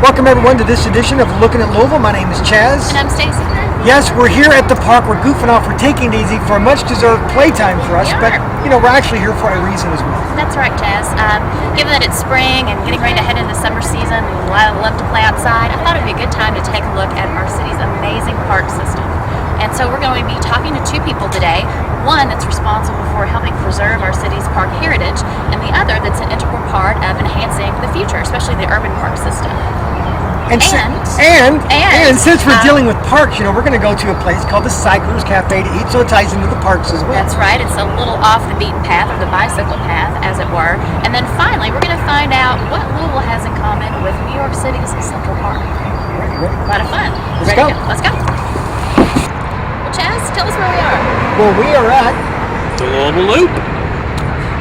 Welcome everyone to this edition of Lookin at Louisville. My name is Chaz. And I'm Stacy. Yes, we're here at the park. We're goofing off. We're taking it easy for a much-deserved playtime for us. But, we're actually here for a reason as well. That's right, Chaz. Given that it's spring and getting ready to head into the summer season, we love to play outside. I thought it would be a good time to take a look at our city's amazing park system. And so we're going to be talking to two people today. One that's responsible for helping preserve our city's park heritage, and the other that's an integral part of enhancing the future, especially the urban park system. And since we're dealing with parks, we're going to go to a place called the Cyclers Cafe to eat, so it ties into the parks as well. That's right. It's a little off the beaten path, or the bicycle path, as it were. And then finally, we're going to find out what Louisville has in common with New York City's Central Park. A lot of fun. Let's go. Let's go. Well, Chaz, tell us where we are. Well, we are at the Louisville Loop.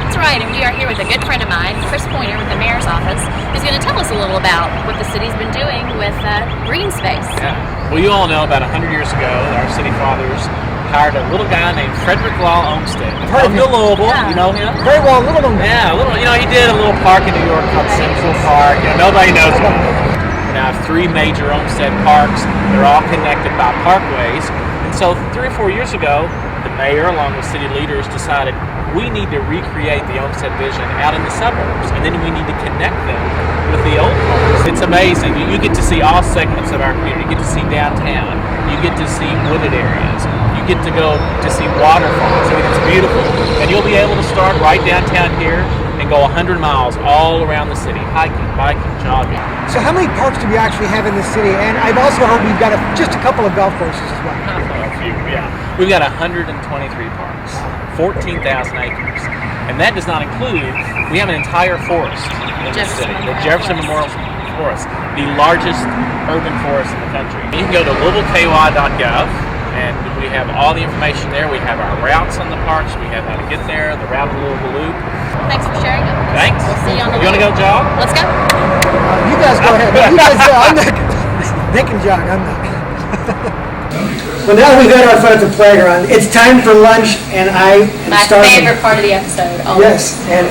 That's right, and we are here with a good friend of mine, Chris Pointer with the Mayor's Office, who's going to tell us a little about what the city's been doing with green space. Yeah. Well, you all know about 100 years ago, our city fathers hired a little guy named Frederick Law Olmsted to come to Louisville. Yeah. You know him? very well, a little. Yeah, a little. He did a little park in New York called Central Park. Nobody knows about it. We now have three major Olmsted parks. They're all connected by parkways. And so 3 or 4 years ago, the mayor, along with city leaders, decided we need to recreate the Olmsted vision out in the suburbs, and then we need to connect them with the old parks. It's amazing. You get to see all segments of our community. You get to see downtown. You get to see wooded areas. You get to go to see waterfalls. I mean, it's beautiful. And you'll be able to start right downtown here and go 100 miles all around the city, hiking, biking, jogging. So how many parks do we actually have in the city? And I've also heard we've got just a couple of golf courses as well. Yeah. We've got 123 parks, 14,000 acres. And that does not include, we have an entire forest in the city, the Jefferson Memorial Forest, the largest urban forest in the country. You can go to louisvilleky.gov, and we have all the information there. We have our routes on the parks, we have how to get there, the route of the Louisville Loop. Thanks for sharing it. Thanks. We'll see you on the You want to go jog? Let's go. You guys go ahead. You guys go. I'm not. They can jog. I'm not. Well, now we've had our fun at the playground. It's time for lunch, and I am My starving. favorite part of the episode. Yes, and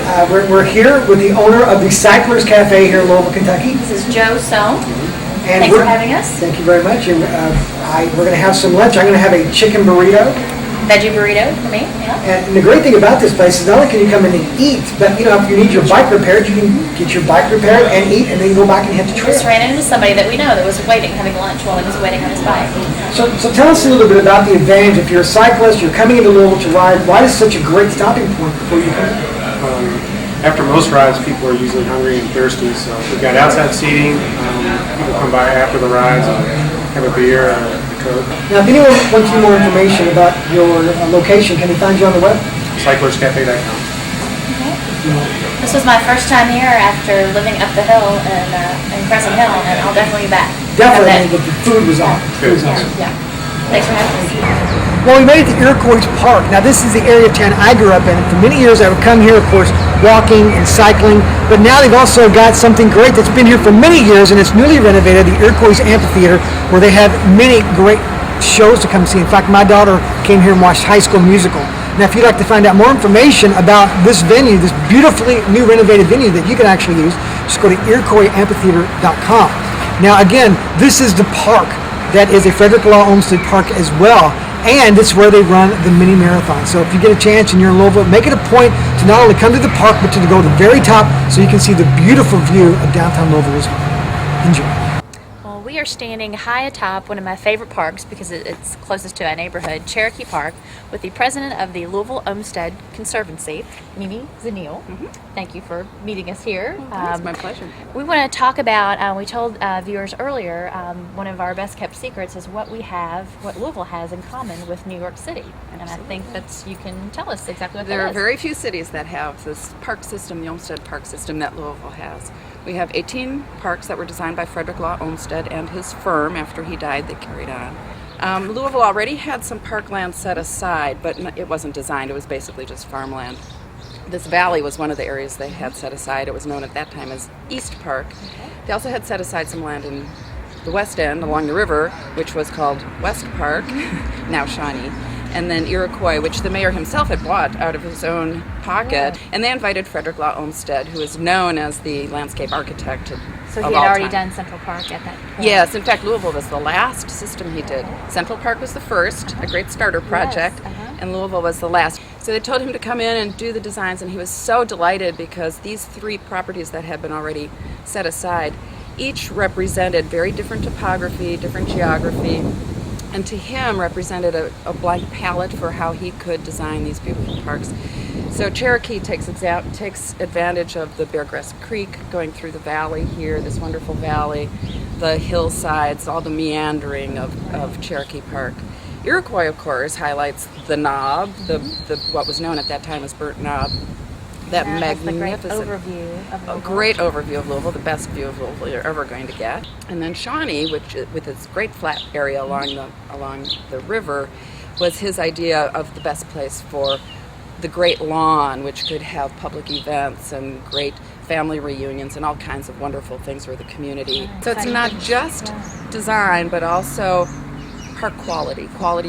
we're here with the owner of the Cyclers Cafe here in Louisville, Kentucky. This is Joe Sohn. And Thanks for having us. Thank you very much. And we're going to have some lunch. I'm going to have a chicken burrito. Veggie burrito for me. Yeah. And the great thing about this place is not only can you come in and eat, but if you need your bike repaired, you can get your bike repaired and eat, and then you go back and hit the trail. Just ran into somebody that we know that was having lunch while he was waiting on his bike. So tell us a little bit about the advantage. If you're a cyclist, you're coming into Louisville to ride, why is it such a great stopping point before you come in? After most rides, people are usually hungry and thirsty, so we've got outside seating. People come by after the rides and have a beer and a Coke. Now, if anyone wants any more information about your location, can they find you on the web? Cyclerscafe.com. Okay. This was my first time here after living up the hill in Crescent Hill, and I'll definitely be back. Definitely, but the food was on. Food was awesome. Yeah. Thanks for having us. Well, we made it to Iroquois Park. Now, this is the area of town I grew up in. And for many years, I would come here, of course, walking and cycling. But now they've also got something great that's been here for many years, and it's newly renovated, the Iroquois Amphitheater, where they have many great shows to come see. In fact, my daughter came here and watched High School Musical. Now, if you'd like to find out more information about this venue, this beautifully new renovated venue that you can actually use, just go to iroquoisamphitheater.com. Now, again, this is the park that is a Frederick Law Olmsted Park as well. And it's where they run the mini marathon. So if you get a chance and you're in Louisville, make it a point to not only come to the park, but to go to the very top so you can see the beautiful view of downtown Louisville as well. Enjoy. Well, we are standing high atop one of my favorite parks because it's closest to our neighborhood, Cherokee Park, with the president of the Louisville Olmsted Conservancy, Mimi Zanil. Thank you for meeting us here. It's my pleasure. We want to talk about, we told viewers earlier, one of our best kept secrets is what Louisville has in common with New York City. And I think that you can tell us exactly what There that are is. very few cities that have this park system, the Olmsted Park system that Louisville has. We have 18 parks that were designed by Frederick Law Olmsted and his firm. After he died, they carried on. Louisville already had some parkland set aside, but it wasn't designed. It was basically just farmland. This valley was one of the areas they had set aside. It was known at that time as East Park. They also had set aside some land in the west end along the river, which was called West Park, now Shawnee. and then Iroquois, which the mayor himself had bought out of his own pocket. And they invited Frederick Law Olmsted, who is known as the landscape architect, to So he of had all already time. done Central Park at that point. Yes, in fact, Louisville was the last system he did. Central Park was the first, a great starter project, and Louisville was the last. So they told him to come in and do the designs, and he was so delighted because these 3 properties that had been already set aside, each represented very different topography, different geography, and to him represented a blank palette for how he could design these beautiful parks. So Cherokee takes advantage of the Beargrass Creek going through the valley here, this wonderful valley, the hillsides, all the meandering of Cherokee Park. Iroquois, of course, highlights the knob, the what was known at that time as Burnt Knob. That magnificent, A great overview of Louisville. The best view of Louisville you're ever going to get. And then Shawnee, which with its great flat area along the river, was his idea of the best place for the great lawn, which could have public events and great family reunions and all kinds of wonderful things for the community. So it's not just design, but also park quality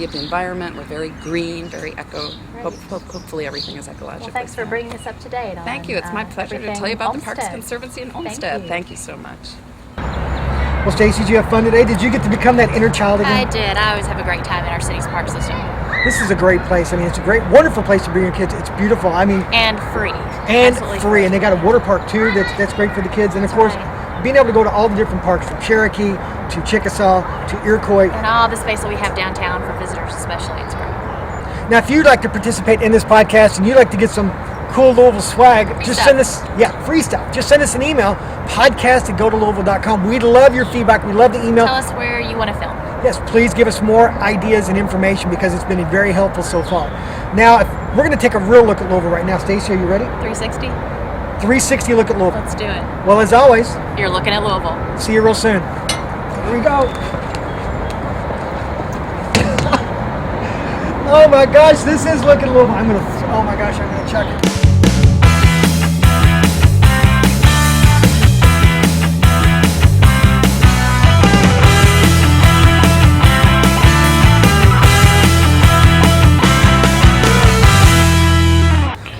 of the environment. We're very green, very eco. Hopefully everything is ecologically Well, thanks for sound. bringing us up to date. Thank you. It's my pleasure to everything tell you about the Parks Olmsted. Conservancy in Thank Olmsted. you. Thank you so much. Well, Stacy, did you have fun today? Did you get to become that inner child I again? did. I always have a great time in our city's park system. This is a great place. I mean, it's a great, wonderful place to bring your kids. It's beautiful. I mean, And free. and Absolutely free. And they got a water park too. That's great for the kids. And of course, being able to go to all the different parks from Cherokee to Chickasaw to Iroquois. And all the space that we have downtown for visitors especially. It's great. Now, if you'd like to participate in this podcast and you'd like to get some cool Louisville swag, just stuff. send us, free stuff. Just send us an email, podcast@gotolouisville.com. We'd love your feedback. We love the email. Tell us where you want to film. Yes, please give us more ideas and information because it's been very helpful so far. Now, we're going to take a real look at Louisville right now. Stacey, are you ready? 360? 360 look at Louisville. Let's do it. Well, as always, You're looking at Louisville. see you real soon. Here we go. Oh my gosh, this is looking Louisville. I'm going to check it.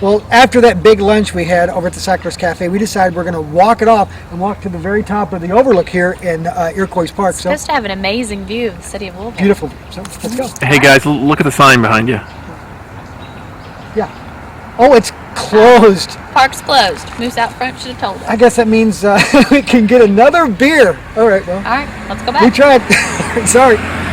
Well, after that big lunch we had over at the Cyclers Cafe, we decided we're going to walk it off and walk to the very top of the overlook here in Iroquois Park. It's supposed to have an amazing view of the city of Louisville. Beautiful. So let's go. Hey guys, look at the sign behind you. Yeah. Oh, it's closed. Park's closed. Moose out front should have told us. I guess that means we can get another beer. All right, well, All right, let's go back. we tried. Sorry.